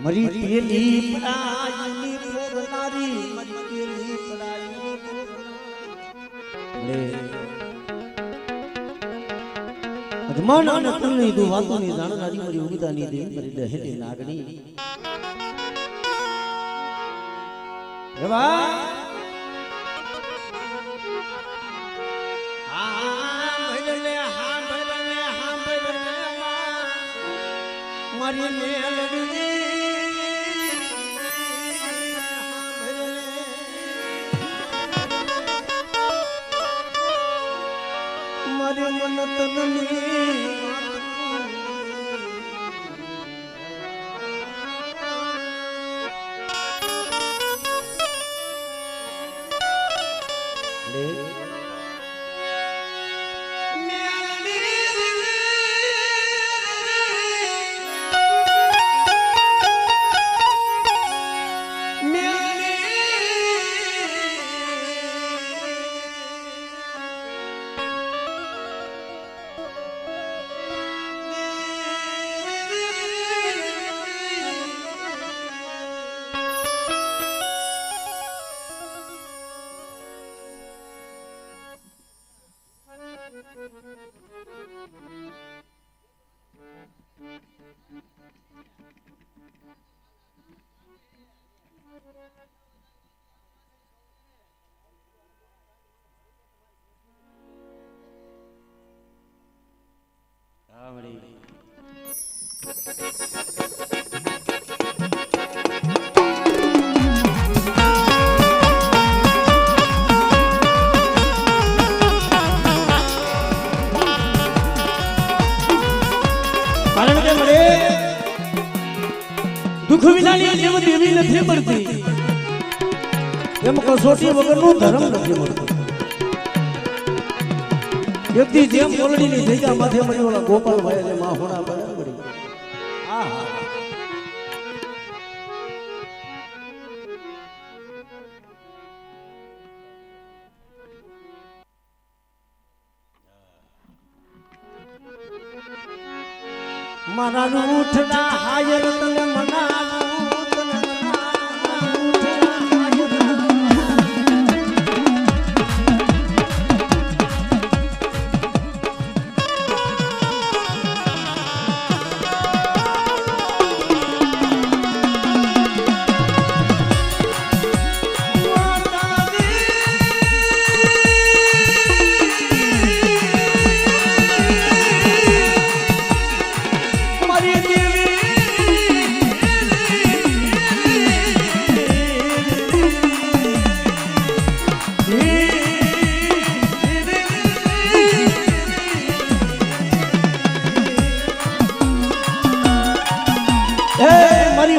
મરી પેલી પડાયની ફોરનારી મરી પેલી પડાયની ફોરનારી અજમાન અને કુલની દુ વાતોની જાણનારી મરી ઉગતાની દેવી મરી દહેલી નાગણી એવા મારી મેલડી મારી મનતની દુઃખ વિનાની જેમ દેવી નથી મળતી એમ કસોટી વગરનું ધર્મ નથી મળતું. વ્યક્તિ જેમ મોલડીની જગ્યા માથે મળી ઓલા ગોપાલભાઈ અને મા હોણા બરાબર મળી મારા રૂઠના હાયર તને મનાવું તને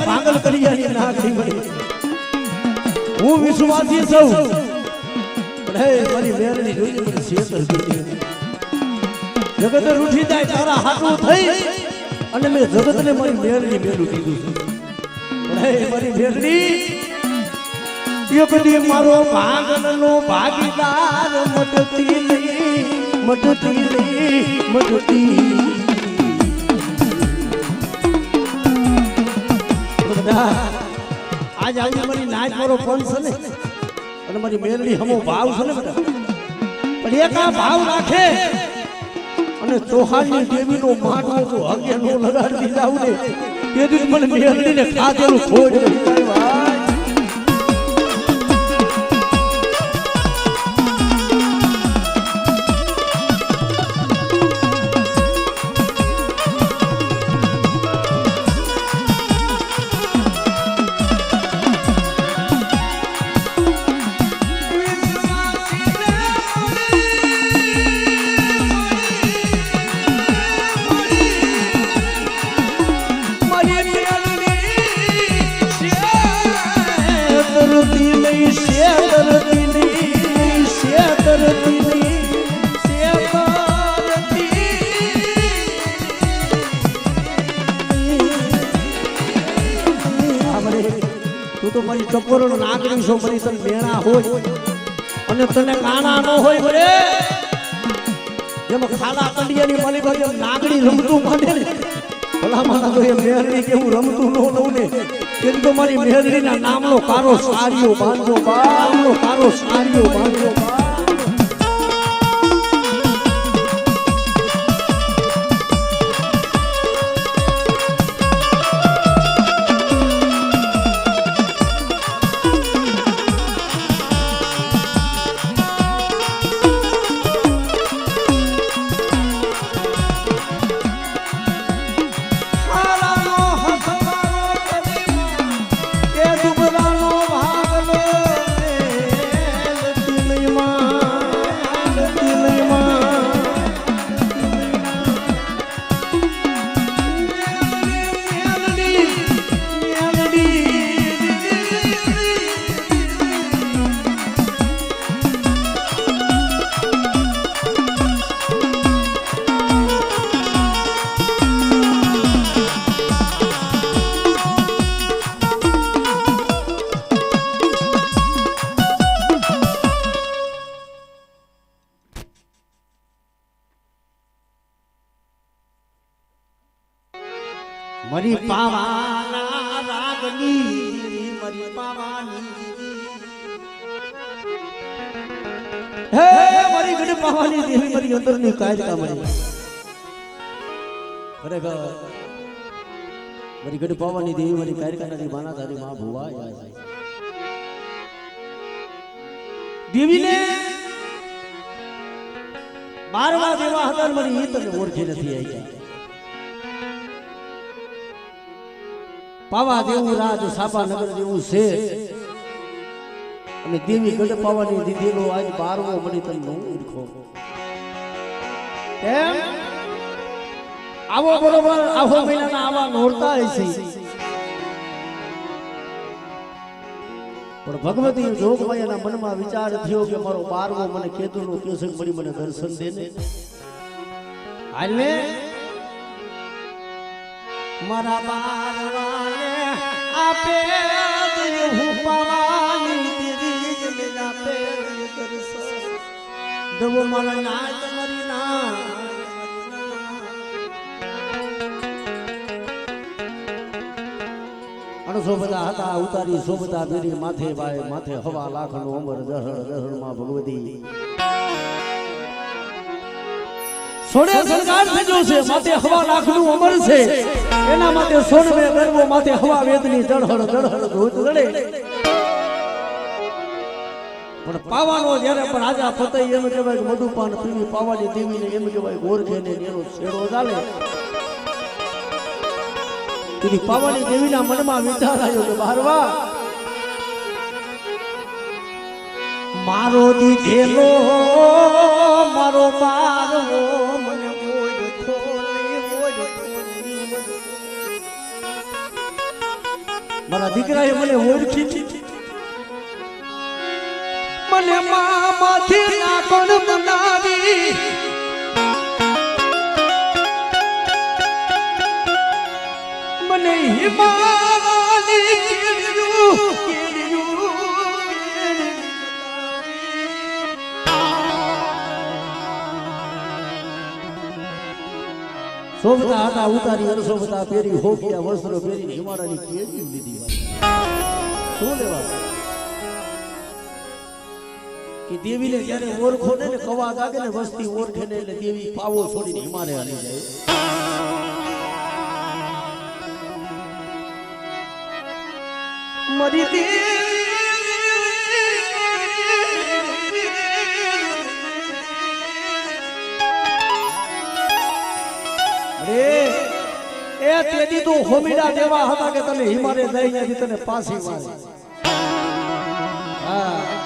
ભાંગલ કરિયાની નાગડી મળી હું વિશ્વાસી છું હે મારી મેરણી જોઈને મને શેતર દીધી જગત રૂઠી જાય તારા હાથું થઈ અને મેં જગતને મારી મેરણી મેલું કીધું હે મારી મેરણી એક દી મારો ભાંગલનો ભાગીદાર મટતી નહીં મટતી નહીં મટતી આજ આવી મારી નાચ મારો પંચ છે ને અને મારી મેરડી હમો ભાવ છે ને બેટા પણ એક આ ભાવ રાખે અને ચોહાણની દેવીનો માટો તો હગે નો લગાડી જાવ ને તે દિવસ મને મેરડીને ખાધેલું ખોજ રહી જાય ભાઈ. તો મારી ટપોરો નાગરી છો મારી તને મેણા હોય અને તને કાણા ન હોય બરે જેમ ખાલા કંડિયાની માલિકા જેમ નાગડી રમતું માંડે ને ભલામાં તો એ મેરડી કે હું રમતું ન લઉં ને કેમ તો મારી મેરડીના નામનો કારો સારીઓ બાંધો બામનો કારો સારીઓ બાંધો મરી પાવાના રાગની મરી પાવાની હે મરી ગઢ પાવાની દેવી મરી અંદરની કાયદા મરી ખરેખર મરી ગઢ પાવાની દેવી મરી કાયદા નથી માના તારી માં ભુવા દેવીને મારવા દેવા હતા મરી એ તને ઓળખી નથી આવી પાવા જેવું રાજ સાપા નગર જેવું છે અને દેવી ગઢ પાવાની દીધેલો આજ 12મો મળી તને નો ઓળખો કેમ આવો બરોબર આવો મહિનાના આવા નોરતા હશે પણ ભગવતી જોગમાયાના મનમાં વિચાર થયો કે મારો 12મો મને કેતુનો કેસક મળી મને દર્શન દે ને હાલે મારા બારવાને આપે હું પાવાની દીદી જમીના પે દર્શન દવો મારા ના તમારી ના અણસો બધા હતા ઉતારી સોબતા બેરી માથે ભાઈ માથે હવા લાખનો અમર દહડ દહડમાં ભગવતી સોને સરકાર થજો છે માથે હવા લાખનું અમર છે એના માટે સોનમે ગરવો માથે હવા વેદની દળહડ દળહડ ધોત દળે પણ પાવાનો જ્યારે પણ રાજા ફતઈ એમ કહેવાય કે મધુપાન પીવી પાવાની દેવીને એમ કહેવાય ગોરખે ને એનો છેડો ચાલે તેથી પાવાની દેવીના મનમાં વિચાર આવ્યો કે બારવા મારો દીધેલો મારો બારવો મને મારા દીકરાએ મને ઓળખી મને મામાંથી નાગણ બનાવી મને હિમાલયની શોભતા હતા ઉતારી અરસોભતા પહેરી હોફિયા વસ્ત્રો પહેરી હિમાળાની કેરી લીધી શું લેવા કે દેવીને જ્યારે ઓળખો ને કવા ગાગે ને વસ્તી ઓળખે ને એટલે દેવી પાવો છોડીને હિમાલય હાલી જાય મરી દેવી એ તેદી તો હોમીડા દેવા હતા કે તને હિમાલય જઈ ત્યાંથી તને પાછી મારે હા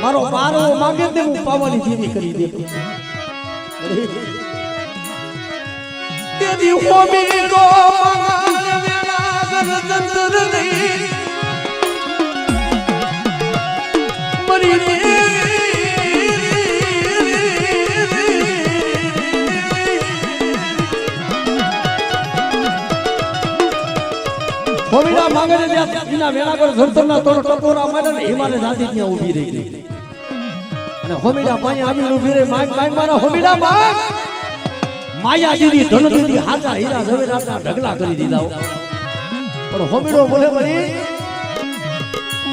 મારો બારો માંગે ને હું પાવાની દેવી કરી દે તેદી હોમી કો મંગલ વેલા કર જંતર નહીં મરી હોમીના માંગે ને ત્યાં એના વેલા કર જંતરના તોડ ટકોરા મારે ને હિમાલય જાતી ત્યાં ઊભી રહી ગઈ અને હોમીના પાણી આવીને ઊભી રહી માંગ માંગ મારા હોમીના માંગ માયા દીદી ધન દીદી હાથા હીરા ઝવેરાતના ઢગલા કરી દીધા પણ હોમીડો બોલે વળી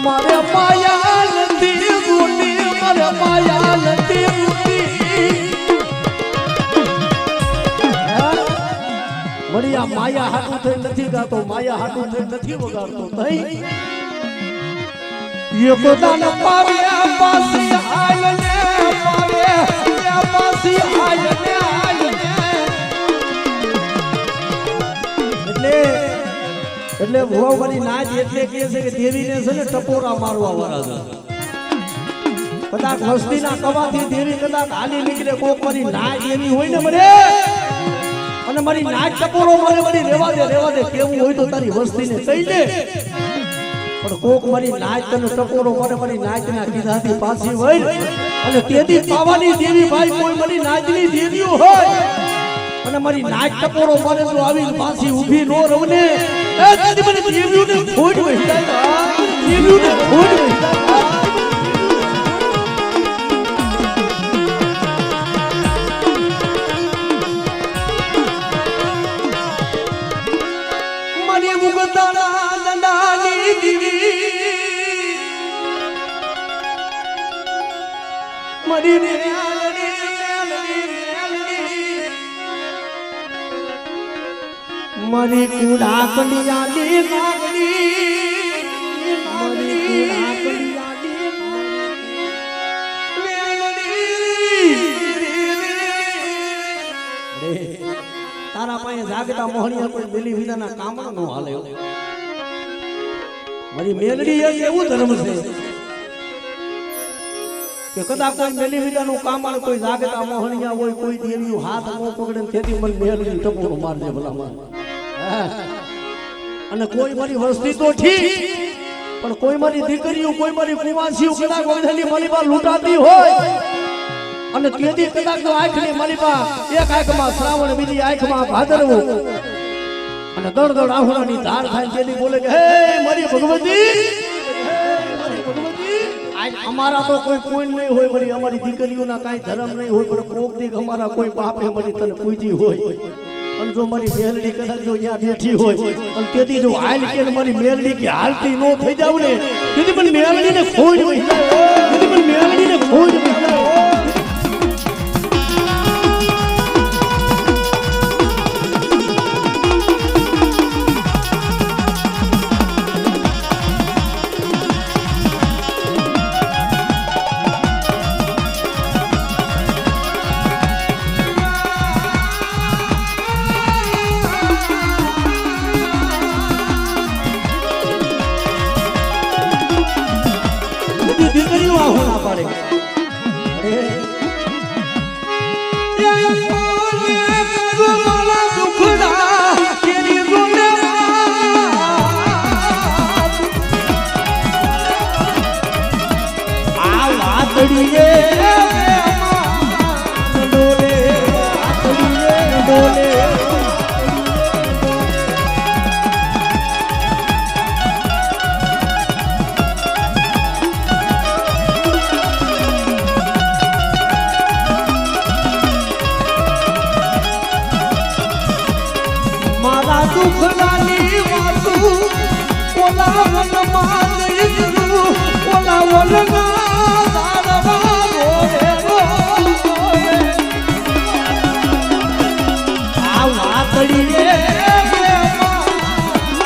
મારે માયા નથી રૂટી મારે માયા નથી રૂટી વળી આ માયા હાટું થઈ નથી ગાતો માયા હાટું થઈ નથી વગાડતો નહીં એ પોતાને પાવ્યા પાસી આયને પાવ્યા પાસી આયને એટલે ભુવાવાની નાચ એટલે કહે છે કે દેવીને છે ને ટપોરા મારવા વાળા છે કદાચ વસ્તીના કવાથી દેવી કદાચ હાલી નીકળે કોક મારી નાચ એવી હોય ને મને અને મારી નાચ ટપોરો મારે મારી રેવા દે કેવું હોય તો તારી વસ્તીને કહી દે પણ કોક મારી નાચ તને ટપોરો મારે મારી નાચના કીધાથી પાછી હોય અને તેથી પાવાની દેવી ભાઈ કોઈ મારી નાચની દેવીઓ હોય અને મારી નાચ ટપોરો મારે તો આવી પાછી ઊભી નો રવને એ તેથી મને દેવીઓને ખોટ વહેતા દેવીઓને ખોટ વહેતા મને મુગતાના દંડાની દેવી મરી રે મરી કુડા કલિયાની નાગણી મરી કુડા કલિયાની તારા પાસે જાગતા મોહણીયા કોઈ મેલી વિદાના કામ ન હાલે મારી મેલડી એવું ધર્મ છે કે કદાચ કોઈ મેલી વિદાનું કામ આવે કોઈ જાગતા મોહણીયા હોય કોઈ દેવીઓ હાથ મો પકડે તેથી મને મેલડી ટપોરો મારજે ભલામાં અને કોઈ મારી વસ્તી તો ઠીક પણ કોઈ મારી દીકરીઓ કોઈ મારી કુવાસીઓ કદાચ વગેરેની મલીબા લૂંટાતી હોય અને તેથી કદાચ તો આંખની મલીબા એક આંખમાં શ્રાવણ બીજી આંખમાં ભાદરવો અને દળ આહુડાની ધાર થાય તેની બોલે કે હે મારી ભગવતી અમારા તો કોઈ નહીં હોય મારી અમારી દીકરીઓના કાંઈ ધર્મ નહીં હોય પણ કોક દીક અમારા કોઈ બાપે મારી તને પૂજી હોય અને જો મારી મેલડી કદાચ જો અહીંયા બેઠી હોય અને તેથી જો હાલ કે મારી મેલડી કે હાલતી નો થઈ જાવ ને તેથી પણ મેલડીને ખોઈ હોય તેથી પણ મેલડીને ખોઈ હોય દીકરીઓ આહો ના પાડે આ વાદળીએ ડોલે ડોલે દુખડાની વાતુ ઓલા વનમાં જઈ કરું ઓલા વલના દાડવા રોડે આ વાતડીએ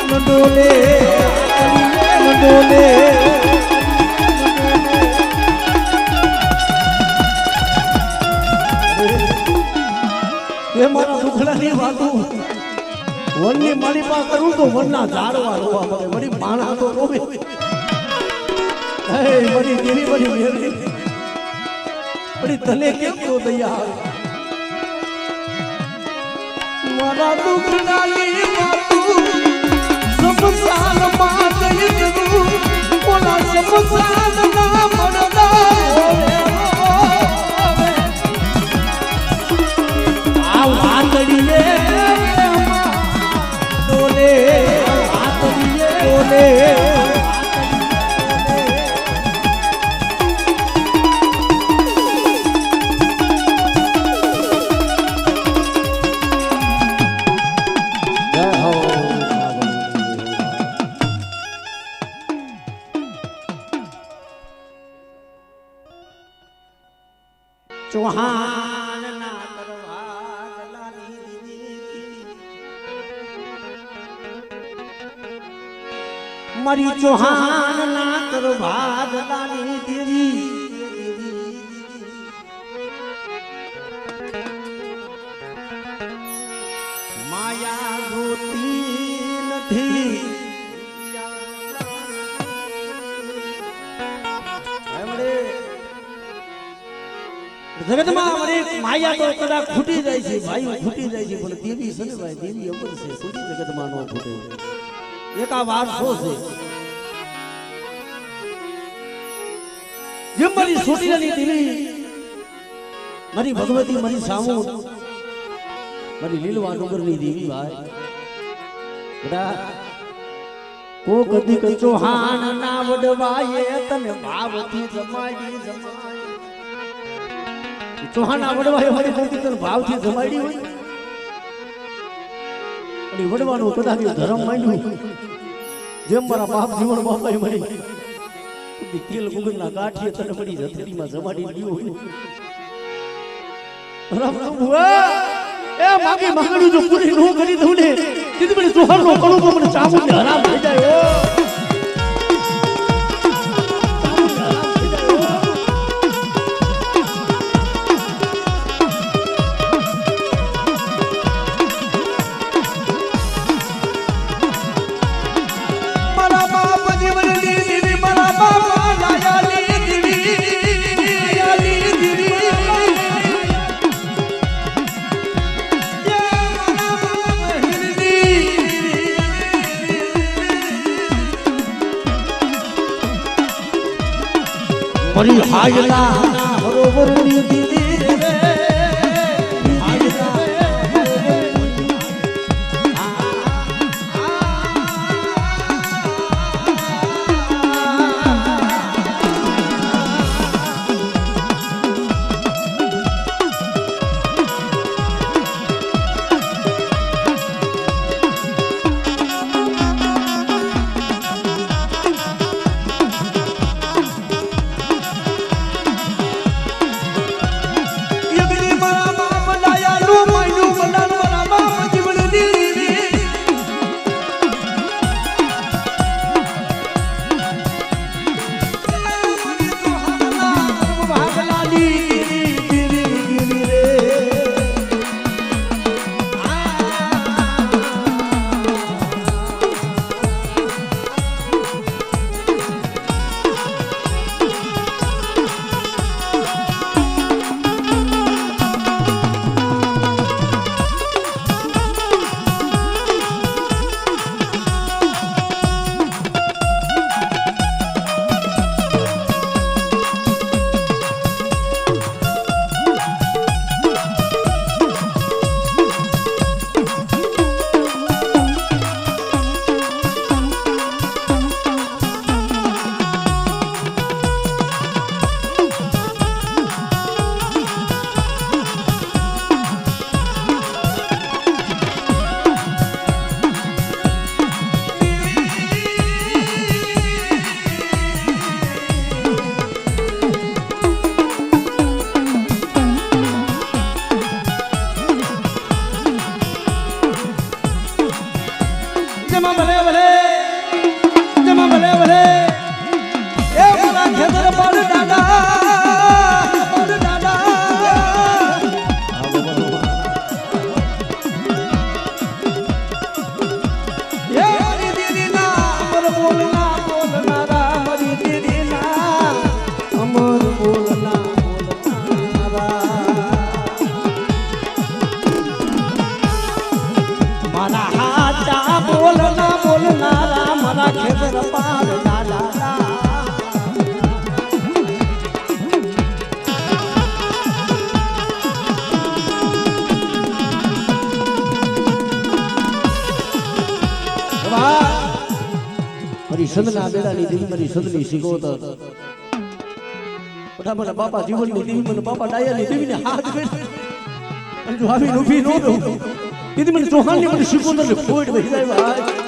ડોલે ડોલે એ મારા દુખડાની વાતુ વનની મારી પાસે કરું તો વનના ઝાડવા રોવા મળે વળી માણા તો રોવે હે વળી દેવી વળી મેળવી પણ તને કેમ તો દયા મારા દુઃખ નાની માતું સમસાન માં જઈ જવું બોલા સમસાન ના મળતા આ વાતડીએ ડોલે વાતડીએ ડોલે चौहान ना मरी चौहान ना करो भाग लानी देवी माया होती नहीं जगत में अमरे माया तो कदा खूटी जाय छे भाई खूटी जाय छे पण देवी छे ने भाई देवी अमर छे खूटी जगत में नो खूटे एक आ वारसो छे जे मारी छोटीनी देवी मारी भगवती मारी सामू मारी लीलवा डोंगरनी देवी भाई बेटा को कदी क चौहान ना वडवाये तने भावती जमाई जमाई चौहान वडवाय हमारी मूर्ति तन भाव थी जमाड़ी हुई અને વડવાનું કદાચ ધર્મ માંડ્યું જેમ મારા બાપ જીવન બાપાએ મળી તેલ ગુગરના કાઠીએ તને મળી જથડીમાં જમાડી દીધું હોય રામ રામ ભુવા એ માગી માંગણી જો પૂરી નો કરી દઉં ને કીધું મને ચૌહાણનો કળું મને ચામુંડને હરામ થઈ જાય मरी हायला बरोबरनी दीदी रे हायला પાર દાદા મારી સંતના બેડાની દેવી મારી સંતની શીખોતર મને બાપા જીવનની દેવી મને બાપા ડાયાની દેવીને હાથ બેઠ અને જો આવી ઊભી ન રહું દીદી મને ચૌહાણની મને શીખોતર ને ફોડ વહી જાય ભાઈ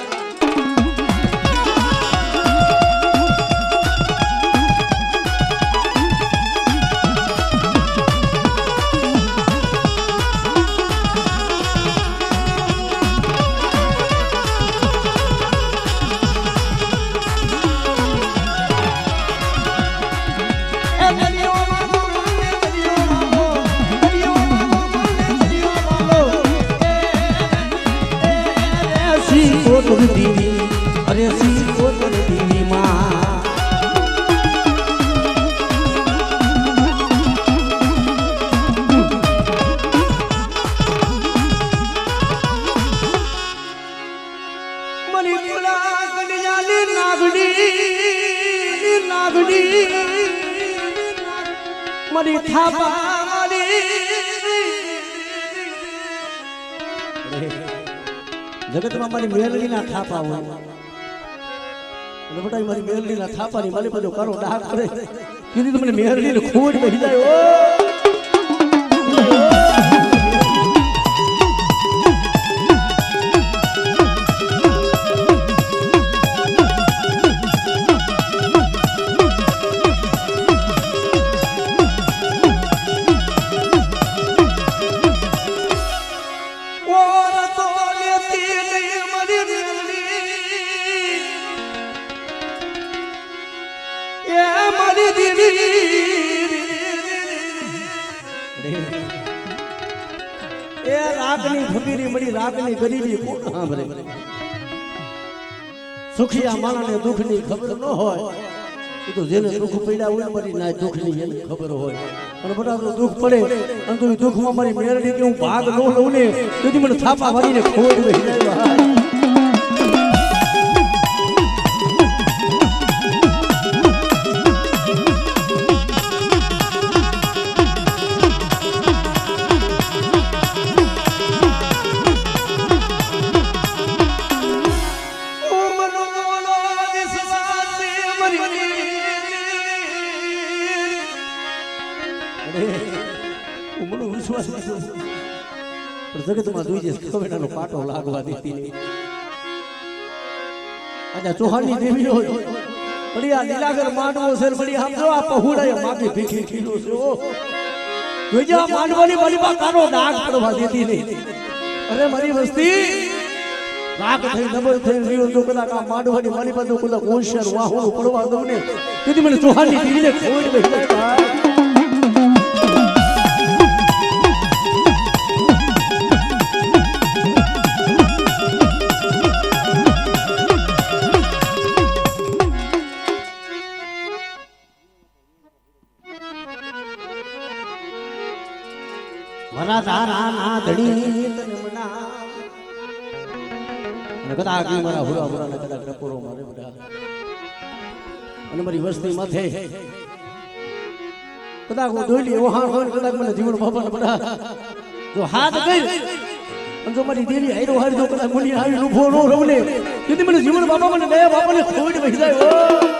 અરે સી કોતર દીવી માં મની ગુલા કડિયાની નાગડી મની થાપા મારી જગતમાં મારી મેલડીના થાપા હોય અને બટાઈ મારી મેલડીના થાપાની મારી બધો કરો ડાક કરે કીધી તો મને મેલડીને ખોટ બેસી જાય એ રાગની ફકીરી મળી રાગની ગરીબી કોણ સાંભળે સુખિયા માણસને દુઃખની ખબર ન હોય એ તો જેને દુઃખ પડ્યા હોય મારી ના દુઃખની એને ખબર હોય અને બધા દુઃખ પડે અને તો દુઃખમાં મારી મેરડી કે હું ભાગ ન લઉં ને તેથી મને થાપા વાળીને ખોટ વહી જાય જગતમાં જોઈ જશે ખવેડાનો પાટો લાગવા દેતી નહીં આજે ચૌહાણની દેવી હોય બળી આ લીલાગર માંડવો છે બળી આમ જો આ પહોળાએ માગી ભીખી ખીલો છે જોઈ જા માંડવાની બળીમાં કાનો ડાઘ પડવા દેતી નહીં અરે મારી વસ્તી રાગ થઈ નબળ થઈ રહ્યો જો કદાચ આ માંડવાની મારી બાજુ કદાચ હોશિયાર વાહો પડવા દઉં ને તેથી મને ચૌહાણની દેવીને ખોટ બેસી જાય તારા ના ધણી તને મના અને કદાચ મારા હુરા હુરા ને કદાચ ટપોરો મારે બધા અને મારી વસ્તી માથે કદાચ હું ધોઈલી એવો હાથ હોય કદાચ મને જીવન બાપા બધા જો હાથ ગઈ અને જો મારી દેવી હારો હારી જો કદાચ મુની આવી ઉભો નો રહું ને તેથી મને જીવન બાપા મને દયા બાપા ને ખોટ વહી જાય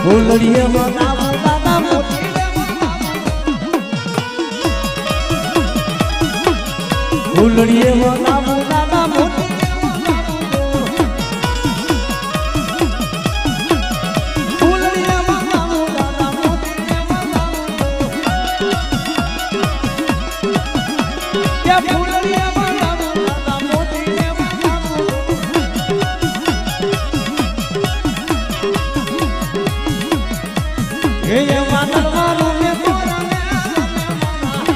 ફૂલડીએ મનાવો દાદા મોતી ફૂલડીએ મનાવો દાદા મોતી ફૂલડીએ મનાવો દાદા મોતી કે ફૂલડીએ મનાવો દાદા મોતી હે વાદળવાળું ને પૂરા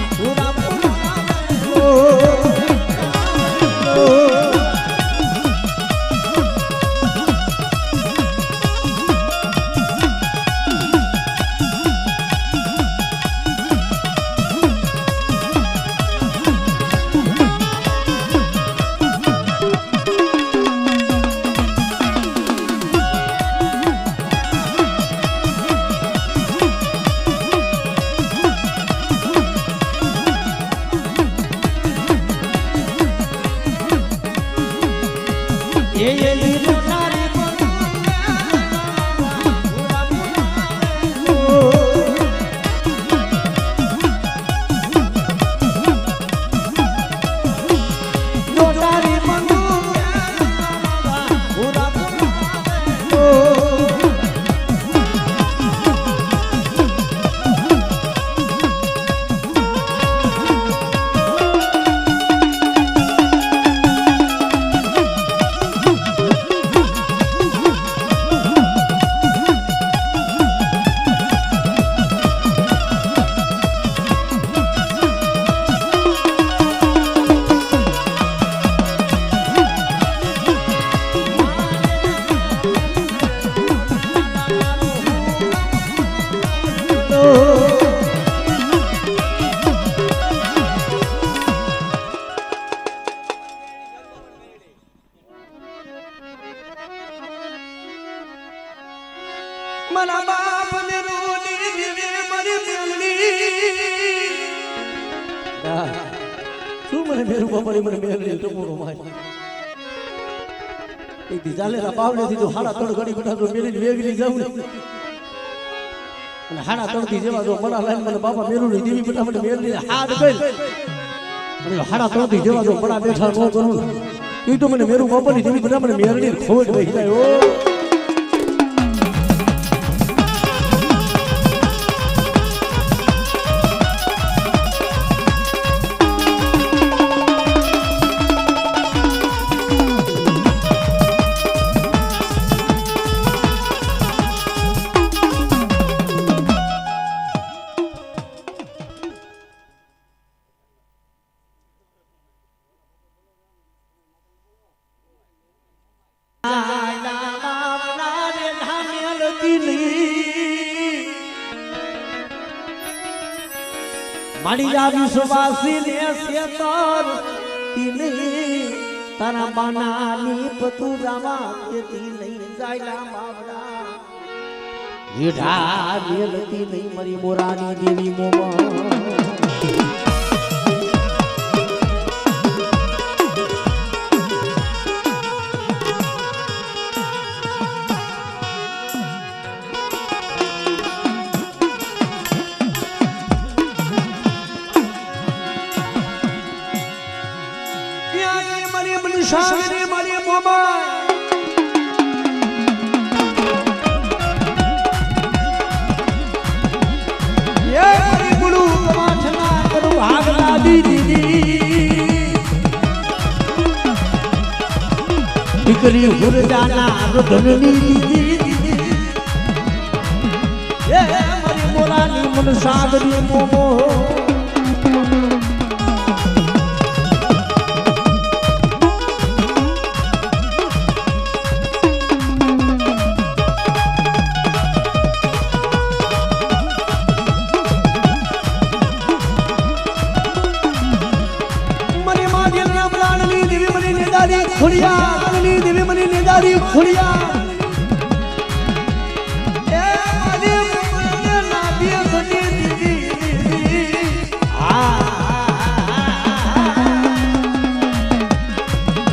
પૂરા શું મને મેરું બાપાની મને મેરડી ટપોરો મારી એક દી ચાલેલા પાવડેથી તો હાડા ત્રણ ઘડી બેઠા તો મેરી વેગરી જાઉં ને અને હાડા ત્રણથી જેવા જો મના લાઈન મને બાપા મેરુની દેવી બેઠા મને મેરડી હાથ ગઈ અને હાડા ત્રણથી જેવા જો મના બેઠા ન કરું એ તો મને મેરું બાપાની દેવી બેઠા મને મેરડી ખોટ વહી જાય ઓ મારી વિશ્વાસી ને સેતર તીની તારા બાનાની પતુરામાં કેતી લઈ જાયલા બાવડા હીઠા મેલતી નહીં મારી મોરાની દેવી મોમાં સાવરી મારી મોમાં એ મારી ગુરુ કમાઠના કરું આગલા દીદી દીકરી હુરજાના રધનની દીદી એ મારી મોરાની મન સાગરી મોમો ખુડિયા મની દેવી મની નિદારી ખુડિયા એ મારી મને નાદી ઘણી દીદી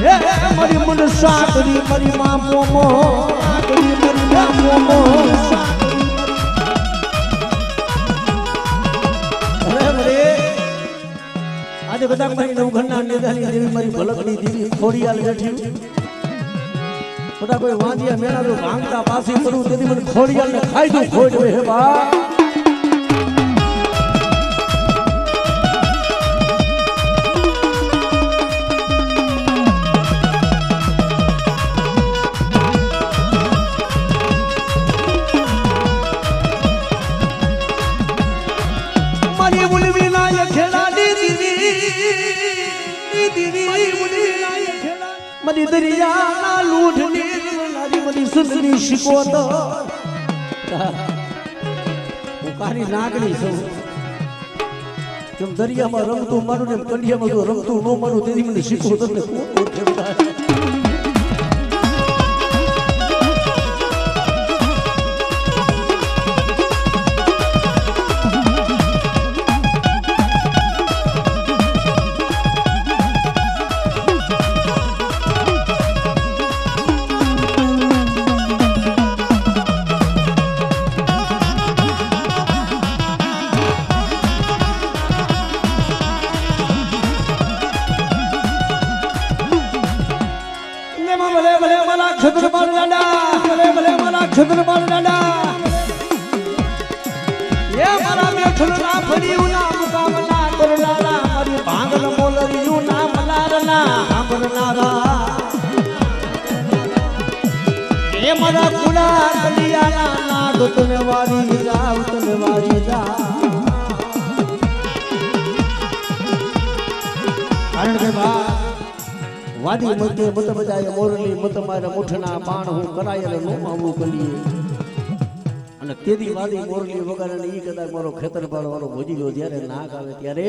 એ મારી મન સાગરી મારી માં મોમો સાગરી મારી માં મોમો આજે બધા મારી નવઘણના નિદાની દેવી મારી ભલકની દેવી ખોડિયાલ બેઠી બધા કોઈ વાંધિયા મેળા તો ભાંગતા પાસી કરું તેથી મને ખોડિયાલ ને ખાઈ દઉં ખોટ હે બા મારી બોલવી ના ખેડા મની દરિયાના લૂંટની નારી મની સુંદરી શિકોતો હું કારી નાગણી છું જેમ દરિયામાં રમતું મારું ને કંડિયામાં જો રમતું ન મારું તેથી મને શીખવો તમને કોણ છત્રપાલ દાદા ભલે ભલે મારા છત્રપાલ દાદા એ મારા મેઠલ ના ફર્યું ના મુકામના કરનારા મારી ભાંગલ મોલરિયું ના મલારના સાંભળનારા એ મારા કુડા કલિયાના નાગ તને વારી જાવ તને વારી જા કારણ કે બા વાદી મધ્ય મત બજાય મોરલી મત મારા મુઠના બાણ હું કરાયેલ નો આવું કલીએ અને તેદી વાદી મોરલી વગાડે ઈ કદાચ મારો ખેતર વાળો ભોજી ગયો જ્યારે નાક આવે ત્યારે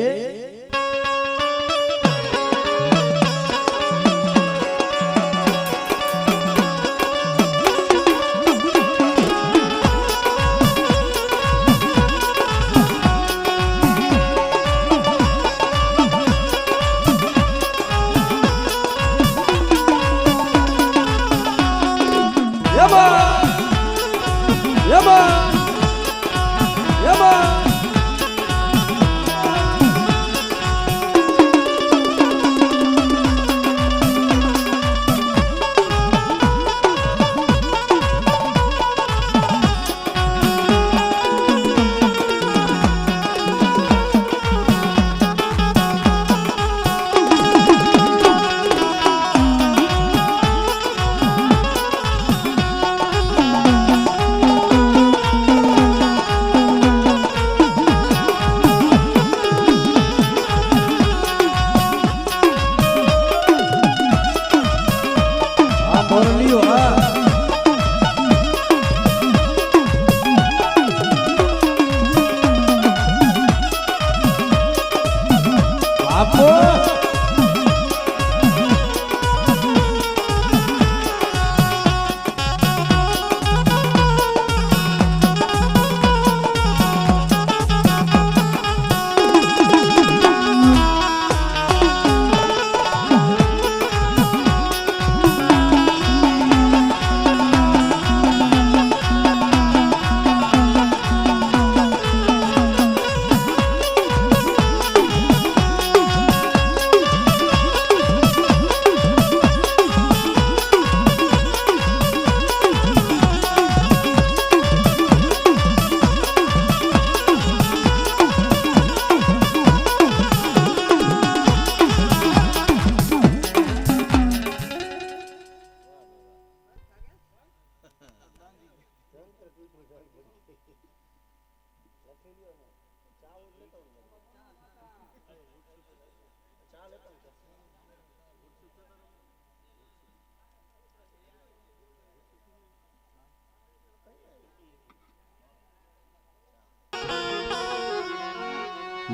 બાપો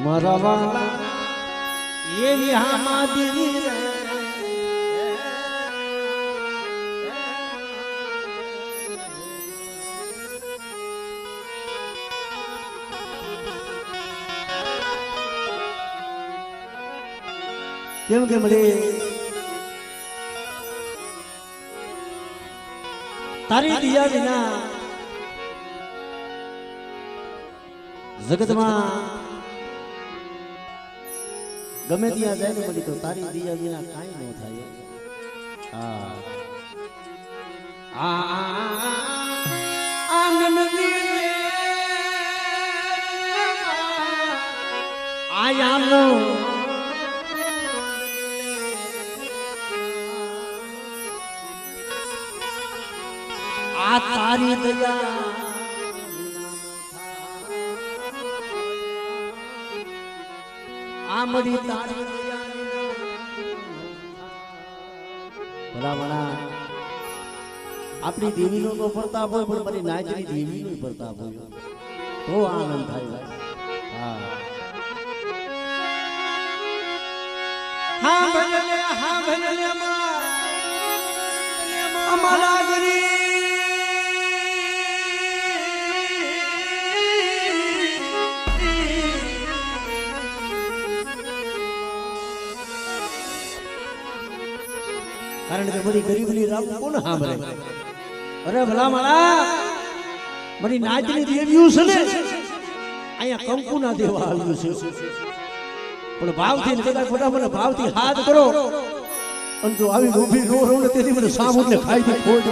મરવા એવી હામાદી કેમ કે મળે તારી દિયા વિના જગતમાં ગમે ત્યાં જાય ને મળી તો તારી દિયા વિના કાંઈ ન થાય. આયાનો આ તારી દયા આ મળી તારી ભલા આપણી દેવીનો તો પ્રતાપ હોય પણ મારી નાચની દેવીનો પ્રતાપ હોય તો આનંદ થાય. હા ભલે અમારા ગરી કારણ કે બધી ગરીબની રામ કોણ સાંભળે? અરે ભલા મારા મારી નાચની દેવીઓ છે ને અહીંયા કંકુના દેવા આવ્યું છે પણ ભાવથી કદાચ બધા મને ભાવથી હાથ કરો અને જો આવી ઊભી રો રો ને તેથી મને સામું ને ખાઈ દે ખોટ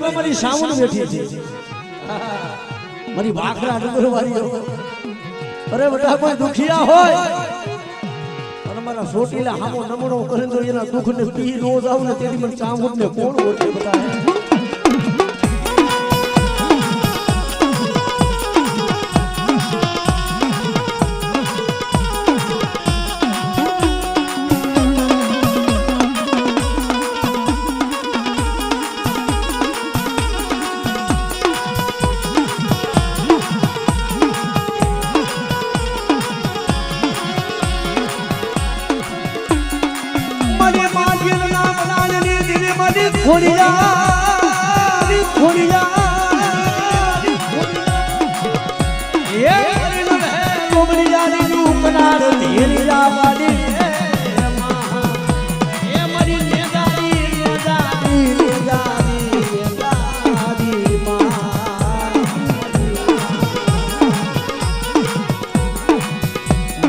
મારી સામું બેઠી છે મારી ભાખરા ડુંગર વાળી. અરે બધા કોઈ દુખિયા હોય અને મારા સોટીલા હામો નમણો કરે તો એના દુઃખ ને પી રોજ આવું ને તેથી મને સામું ને કોણ ઓળખે બધા.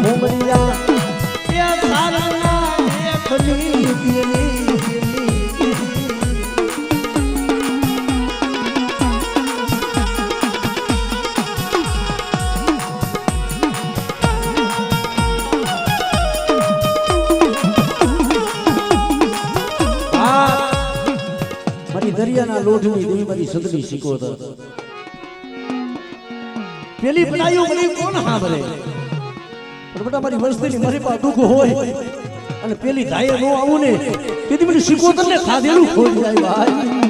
મોમરિયા દરિયાના લોઢની દેવી મારી સંતની શીખોતર પેલી બનાયું મને કોણ સાંભળે પણ બેટા મારી વસ્તીની મારી પાસે દુઃખ હોય અને પેલી ધાયે નો આવું ને તેથી મને શીખોતર ને ખાધેલું ખોઈ જાય ભાઈ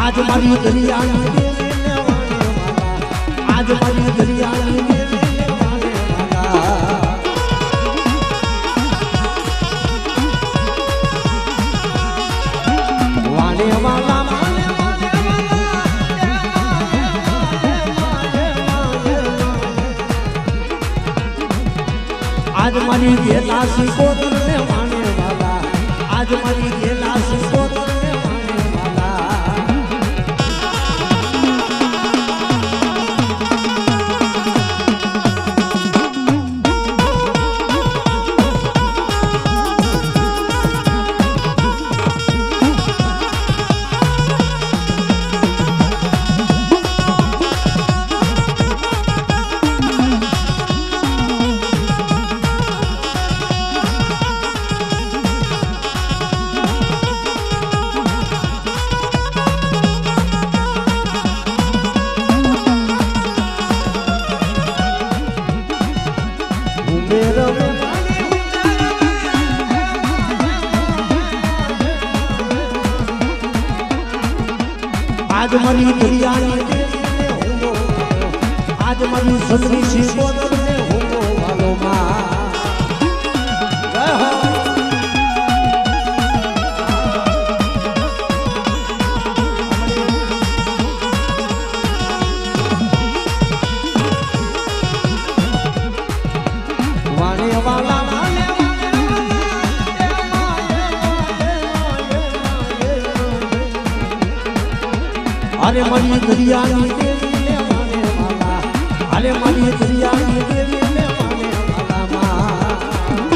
आज मारी दरियानी देने वाला आज मारी दरियानी देने वाले वाला आज मारी गेला सिकोतर ने वाने वाला आज मारी गेला सिकोतर आज मरी दरियानी देने होंगो आज मरी संतनी शिकोतर ने होंगो वालो मां जय हो वाले वाला अरे मरी दरियानी देवी ने माने वाला अरे मरी दरियानी देवी ने माने वाला मां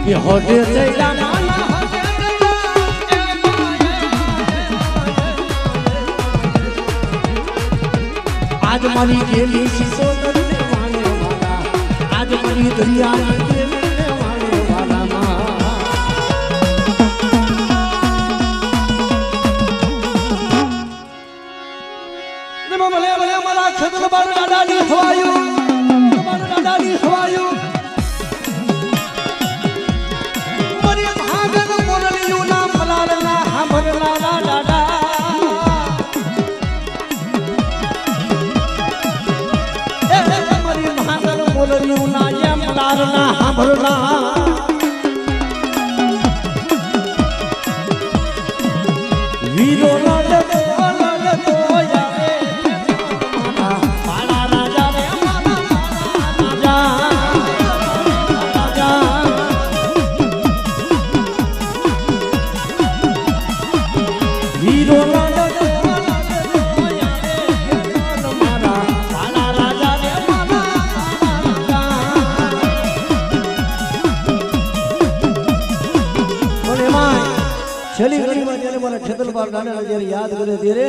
ये होते चला माला आज मरी गेली सिकोतर ने वाने वाला आज मरी दरियानी देवी ने वाने वाला मां ने भले भले मला छतल बार दादानी खवायो बार दादानी खवायो वीरो છેલ્લી ઘડીમાં જ્યારે મને ખેતરબાર ગાને જ્યારે યાદ કરે ત્યારે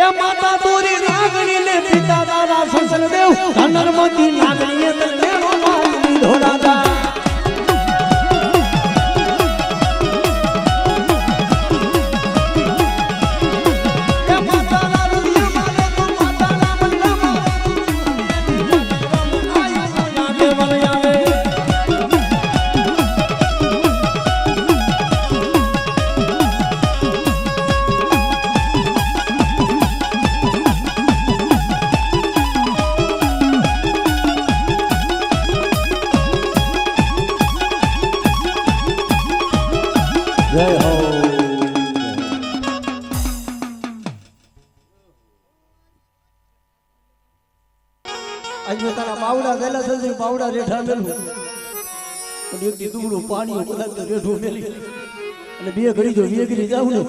એ માતા તોરી નાગણી ને પિતા દાદા સંસલ દેવ ધનરમતી નાગણીએ તને રોમાલી ધોડાદા સજે બાવડા રેઠા મેલું અને એક દુગડું પાણી કદાચ રેઠું મેલી અને બે ઘડી જો બે ઘડી જાવ ને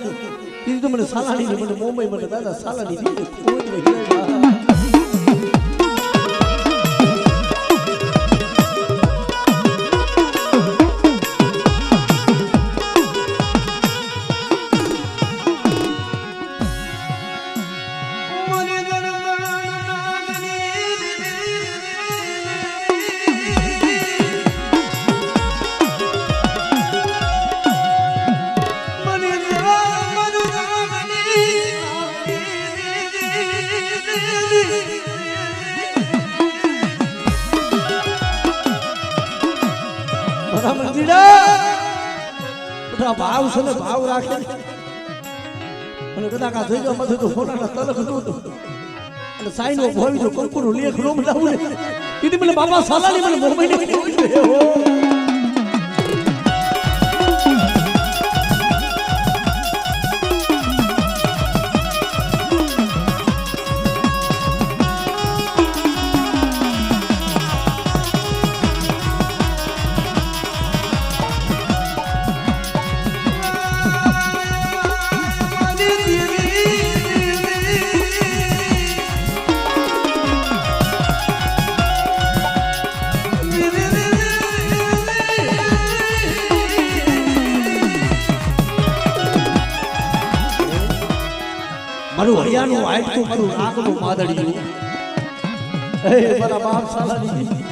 કીધું તો મને સાલાની ને મને મુંબઈ મને દાદા સાલાની દીધી કોઈ ભાવ છે ને ભાવ રાખે અને કદાચ આ જગ્યા માંથી તો ફોટાના તલખ નહોતું અને સાઈનો ભોવી જો કંકુનું લેખ નો બનાવું ને કીધી મને બાબા સાલાની મને મુંબઈ ને મારું હરિયાનું વાઈટું મારું નાગનું માદડિયું એ મારા બાપ સાલાની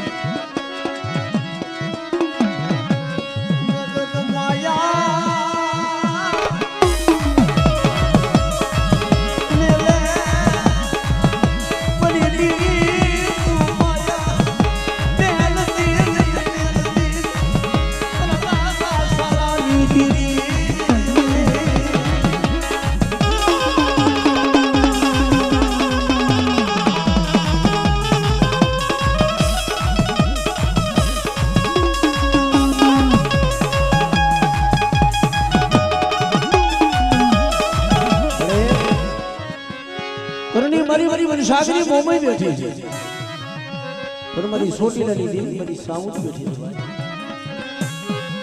સાગરી મોમઈ બેઠી છે પણ મારી સોટીલાની દેવી મારી સાઉન્ડ બેઠી છે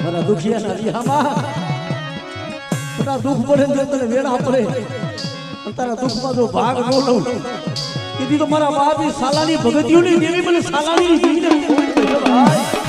મારા દુખિયાના રિહામાં તારા દુખ પડે ને તને વેળા પડે અને તારા દુખમાં જો ભાગ ન લઉં કીધી તો મારા બાપી સાલાની ભગતીઓની દેવી મને સાલાની દેવીને ભાઈ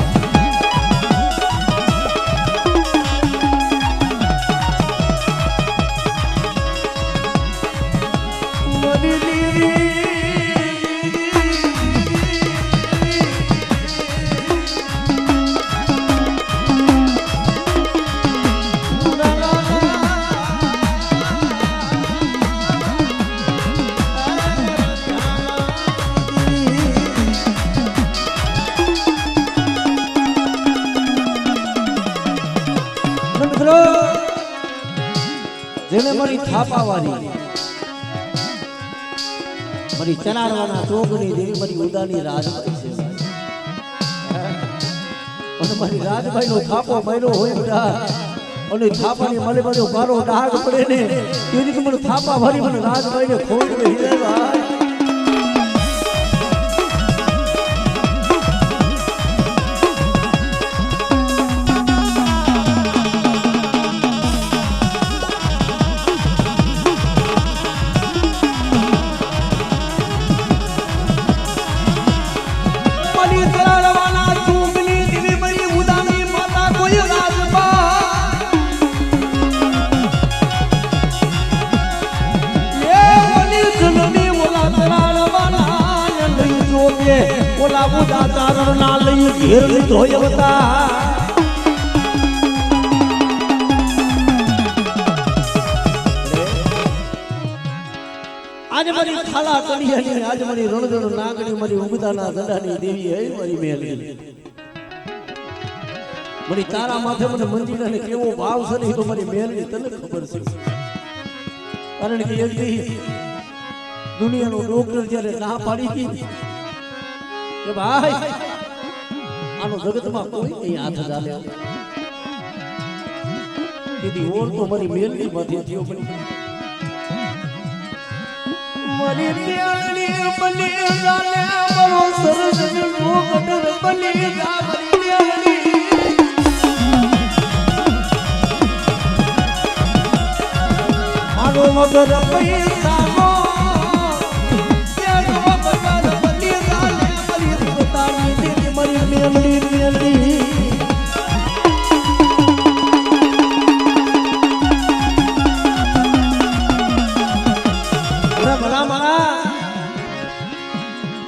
જેને મારી થાપાવાની મારી ચનારવાના ચોકની દેવી મારી ઉદાની રાજભાઈ છે અને મારી રાજભાઈ નો થાપો માર્યો હોય બધા અને થાપાની મને બધો મારો ડાઘ પડે ને એની મને થાપા ભરી મને રાજભાઈ ને ખોટ હીરે ભાઈ ઓલા બુડા ચારણ ના લઈ ઘેર લીધો હતા આજે મારી ખાલા કડિયાની આજે મારી રણજણ નાગણી મારી ઉગદાના દડાની દેવી હે મારી મેલી મારી તારા માથે મને મંદિરને કેવો ભાવ છે ને તો મારી મેલની તને ખબર છે કારણ કે એક દી દુનિયાનો ડોક્ટર જ્યારે ના પાડી હતી કે ભાઈ આનો જગતમાં કોઈ નહીં હાથ ચાલે દીદી ઓર તો મારી મેલની માંથી થયો મારી પ્યારી બલી જાને બરો સરસ નો કદર બલી જા મારી પ્યારી મારો મગર પૈસા નો પ્યારો મગર બલી જાને બલી પોતાની દીદી મારી મેલડી મેલડી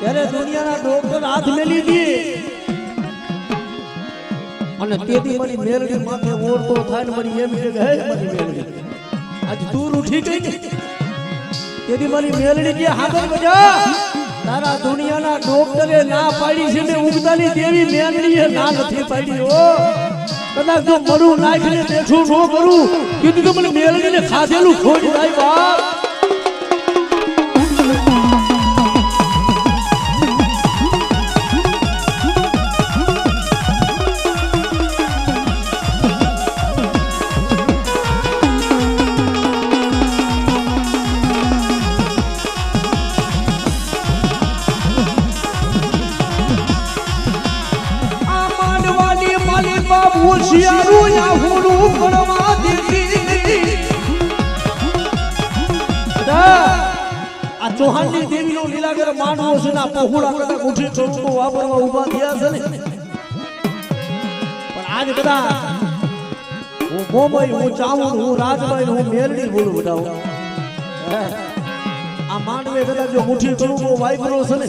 ત્યારે દુનિયાના ડોક્ટર હાથ મેલી દીએ અને તેથી મારી મેલડી માથે ઓરતો થાય ને મારી એમ કે હે મારી મેલડી આજ દૂર ઉઠી ગઈ ને તેથી મારી મેલડી કે હાથર બજા તારા દુનિયાના ડોક્ટરે ના પાડી છે ને ઉગતાની દેવી મેલડીએ ના નથી પાડી ઓ કદાચ જો મરું નાખીને દેખું ન કરું કીધું તો મને મેલડીને ખાધેલું ખોટ જાય બાપ હોશિયારું યા હોરું કરવા દીધી આ ચૌહાણની દેવીનો લીલાગર માંડવો છે ના પહોળા કદાચ ઉઠી ચોટકો વાપરવા ઊભા થયા છે ને પણ આજ કદાચ હું મોમઈ હું ચામુંડ હું રાજભાઈ હું મેલડી બોલું બતાવું આ માંડવે કદાચ જો મુઠ્ઠી ચોટકો વાપરો છે ને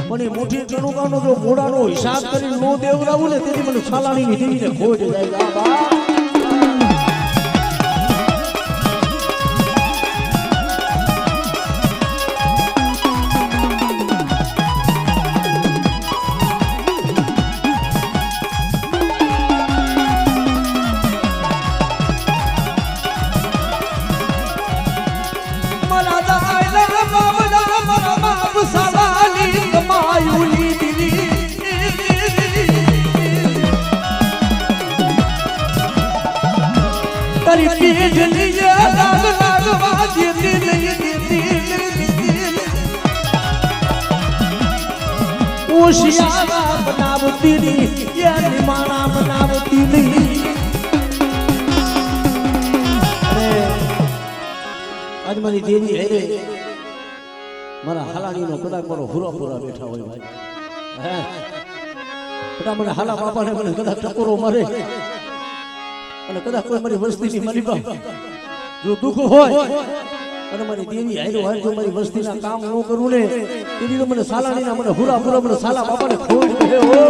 પણ એ મુઠ્ઠી ચણુકાનો જો ઘોડાનો હિસાબ કરી નો દેવરાવું ને તેથી મને છાલાણીની દેવીને ખોજ જાય બાબા હોશિયારા બનાવતી ની નિમાણા બનાવતી ની આજ મારી દેવી હેરે મારા હાલાણીનો કદાચ મારો હુરાપુરા બેઠા હોય ભાઈ હે કદાચ મને હાલા બાપાને મને કદાચ ટકોરો મારે અને કદાચ કોઈ મારી વસ્તીની મારી બાપ જો દુઃખ હોય અને મારી દેવી હાયરો હાર જો મારી વસ્તીના કામ ન કરું ને તેથી તો મને સાલાણીના મને હુરાપુરા મને સાલા બાપાને ખોજ કહે હો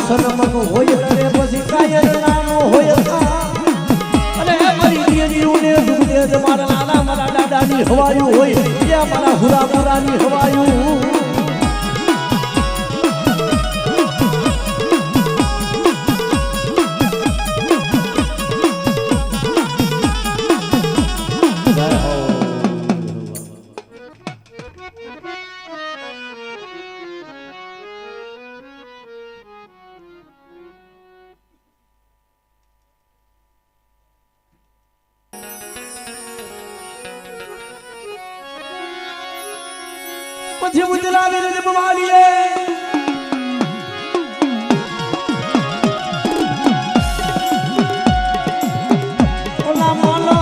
સનમનો હોય અને પછી કાયર નાનો હોય અને મારી દેવીઓને દુખે જ મારા નાના મારા દાદાની હવાયું હોય કે મારા હુરાપુરાની હવાયું પછી ઉતરાવીને જમવાની લે ઓલા મોલો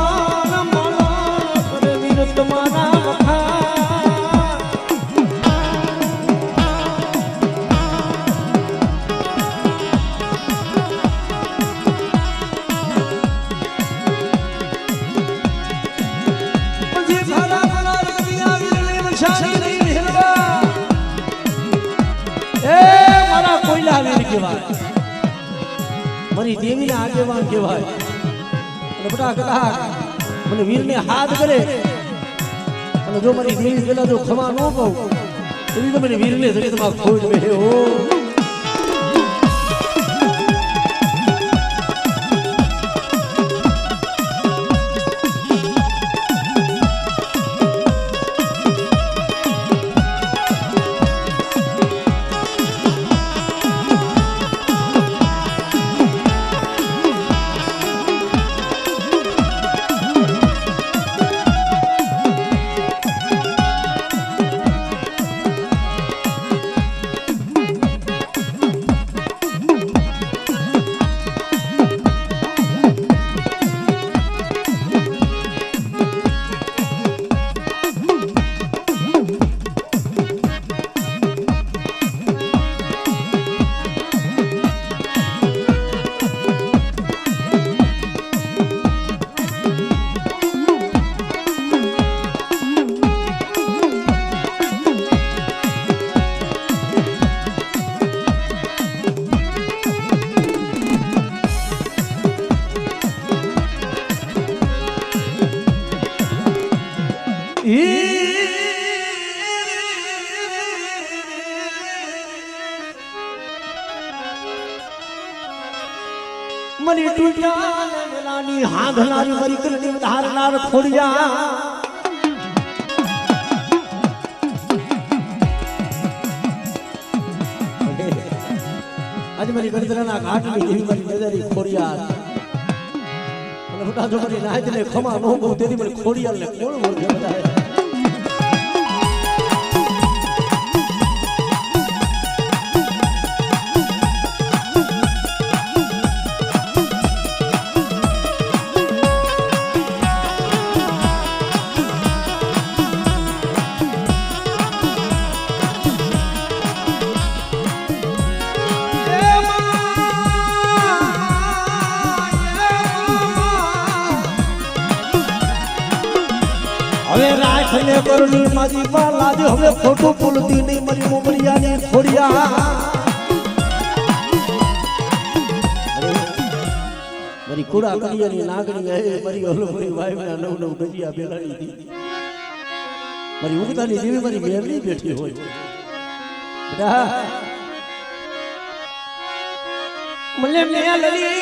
કરે વીર તમારા વખા પછી ખાડા ખાડા રગિયા વીરને વછાની મારી દેવીના આગેવાન કહેવાય અને બટા કદાચ મને વીરને હાથ કરે અને જો મારી દેવી પેલા જો ખમા ન કહું એવી તો મને વીરને જગતમાં ખોજ મે હો મની ટૂટ્યા વેલાની હાંધનારી મરી કરની ધારનાર ખોડિયા આજે મારી ગંધરાના ઘાટની દેવી મારી નજરી ખોડિયા અને મોટા જો મારી નાયતને ખમા નો ગો તેદી મારી ખોડિયાને કોણ ઓળખે બધાય હવે રાખને કરની મારી માં લાજ હવે ખોટું બોલતી નહીં મારી મોમરિયાની ખોડિયા મારી કુડા કરિયાની નાગણી હે મારી ઓલો મારી વાઈના નવ નવ ગજિયા બેલાડી દી મારી ઉગતાની દેવી મારી મેરડી બેઠી હોય બેટા મને મેલડી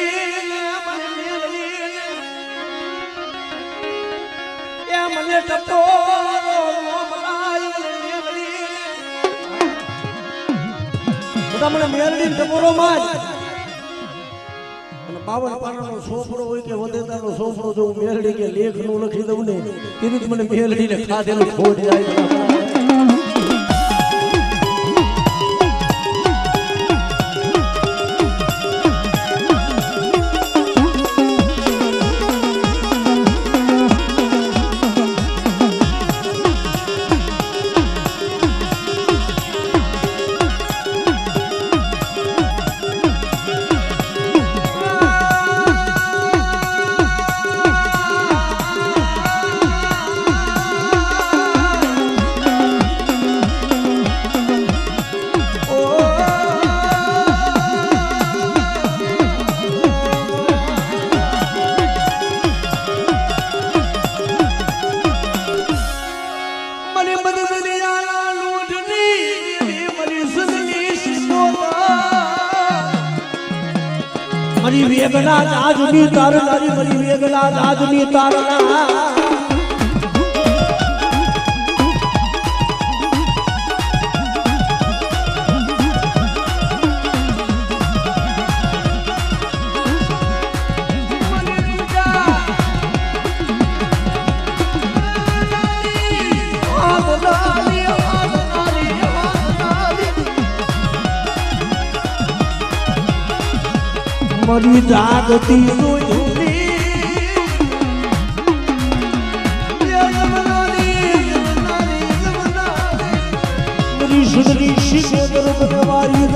મને ટપોરો મોમરાય મને મેરડી ટપોરો માં અને 52 પાનાનો સોફળો હોય કે વધેતાનો સોફળો જો મેરડી કે લેખ નું લખી દઉં ને તેથી મને મેરડીને ખાધેલું ખોટ જાય મરી વેગલા આજની તારનારી મરી વેગલા આજની તારના મરી જાગતી જોઈ મરી સુધરી શિક્ષે બરોબર વારી